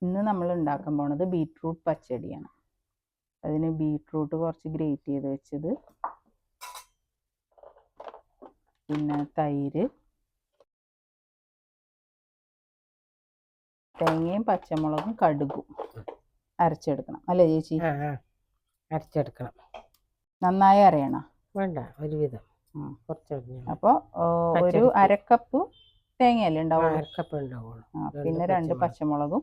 ഇന്ന് നമ്മൾ ഉണ്ടാക്കാൻ പോണത് ബീറ്റ്റൂട്ട് പച്ചടിയാണ്. അതിന് ബീറ്റ്റൂട്ട് കുറച്ച് ഗ്രേറ്റ് ചെയ്ത് വെച്ചത്, പിന്നെ തൈര്, തേങ്ങയും പച്ചമുളകും കടുകും അരച്ചെടുക്കണം അല്ലേ ചേച്ചി? അരച്ചെടുക്കണം. നന്നായി അരയണം? വേണ്ട, ഒരുവിധം. അപ്പോൾ ഒരു അരക്കപ്പ് തേങ്ങയല്ലേ ഉണ്ടാവുള്ളൂ? അരക്കപ്പ് ഉണ്ടാവുള്ളൂ. പിന്നെ 2 പച്ചമുളകും,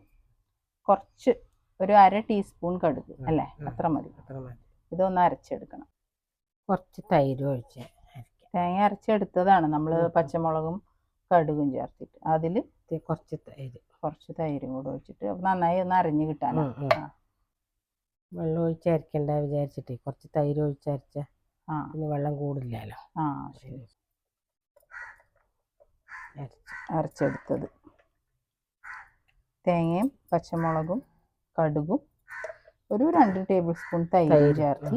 കുറച്ച് ഒരു 1/2 ടീസ്പൂൺ കടുക് അല്ലേ? അത്ര മതി. ഇതൊന്ന് അരച്ചെടുക്കണം. കുറച്ച് തൈര് ഒഴിച്ച് തേങ്ങ അരച്ചെടുത്തതാണ് നമ്മൾ പച്ചമുളകും കടുകും ചേർത്തിട്ട്. അതിൽ കുറച്ച് തൈരും കൂടെ ഒഴിച്ചിട്ട് നന്നായി ഒന്ന് അരഞ്ഞ് കിട്ടാൻ. വെള്ളം ഒഴിച്ച് അരക്കണ്ട വിചാരിച്ചിട്ട് കുറച്ച് തൈര് ഒഴിച്ചരച്ച പിന്നെ വെള്ളം കൂടില്ലല്ലോ. ശരി. അരച്ചെടുത്തത് തേങ്ങയും പച്ചമുളകും കടുകും ഒരു 2 ടേബിൾ സ്പൂൺ തൈരും ചേർത്ത്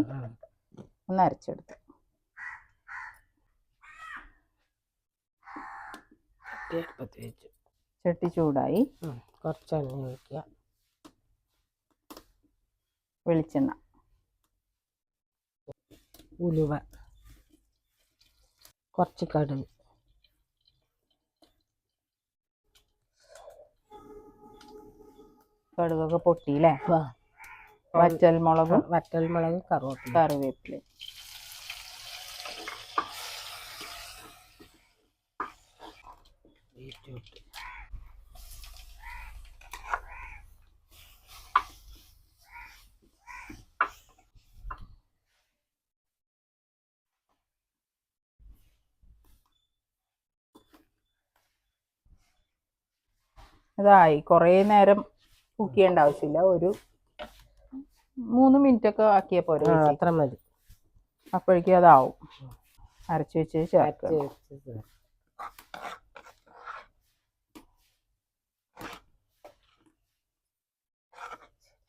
ഒന്ന് അരച്ചെടുത്തു. ചട്ടി ചൂടായി, കുറച്ച് എണ്ണ ഒഴിക്കുക. വെളിച്ചെണ്ണ, ഉലുവ, കുറച്ച് കടുക്, കടുകൊക്കെ പൊട്ടിയില്ലേ? വറ്റൽമുളക്, കറിവേപ്പില. ഇതായി. കുറേ നേരം കുക്ക് ചെയ്യേണ്ട ആവശ്യമില്ല, ഒരു 3 മിനിറ്റ് ഒക്കെ ആക്കിയാൽ പോരെ? അത്ര മതി. അപ്പോഴേക്കും അതാവും. അരച്ച് വെച്ച് ചേർക്കുക.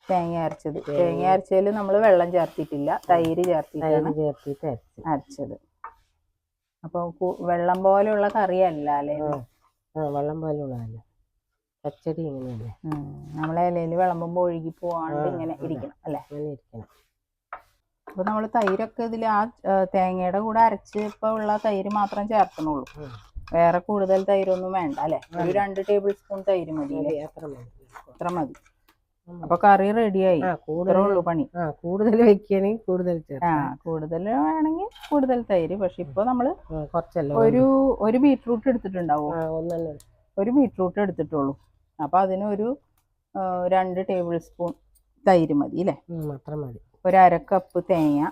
തേങ്ങ അരച്ചതിൽ നമ്മൾ വെള്ളം ചേർത്തിട്ടില്ല, തൈര് ചേർത്തിട്ടാണ് അരച്ചത്. അപ്പോൾ വെള്ളം പോലെയുള്ള കറിയല്ല അല്ലേ? വെള്ളം പോലെയുള്ളതല്ല, പച്ചടി ഇങ്ങനെയല്ലേ? നമ്മളെ ഇലയിൽ വിളമ്പുമ്പോൾ ഒഴുകി പോവാണ്ട് ഇങ്ങനെ ഇരിക്കണം അല്ലേ? അപ്പോൾ നമ്മൾ തൈരൊക്കെ ഇതിൽ ആ തേങ്ങയുടെ കൂടെ അരച്ചപ്പോൾ ഉള്ള തൈര് മാത്രം ചേർക്കണുള്ളൂ. വേറെ കൂടുതൽ തൈരൊന്നും വേണ്ട അല്ലേ? ഒരു 2 ടേബിൾ സ്പൂൺ തൈര് മതി അല്ലേ? അത്ര മതി. അപ്പൊ കറി റെഡിയായി. ഉള്ളൂ പണി. കൂടുതൽ വയ്ക്കുകയാണെങ്കിൽ കൂടുതൽ വേണമെങ്കിൽ കൂടുതൽ തൈര്. പക്ഷെ ഇപ്പൊ നമ്മള് ഒരു ബീറ്റ്റൂട്ട് എടുത്തിട്ടുണ്ടാവും. ഒരു ബീറ്റ്റൂട്ട് എടുത്തിട്ടുള്ളൂ. അപ്പൊ അതിന് ഒരു 2 ടേബിൾ സ്പൂൺ തൈര് മതി അല്ലേ? അത്ര മതി. ഒരു 1/2 കപ്പ് തേങ്ങ,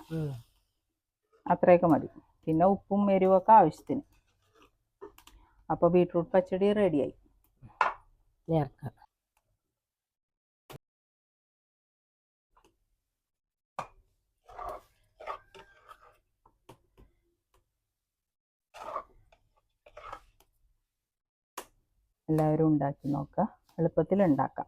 അത്രയൊക്കെ മതി. പിന്നെ ഉപ്പും എരിവൊക്കെ ആവശ്യത്തിന്. അപ്പൊ ബീറ്റ്റൂട്ട് പച്ചടി റെഡിയായി. എല്ലാവരും ഉണ്ടാക്കി നോക്കുക. എളുപ്പത്തിൽ ഉണ്ടാക്കാം.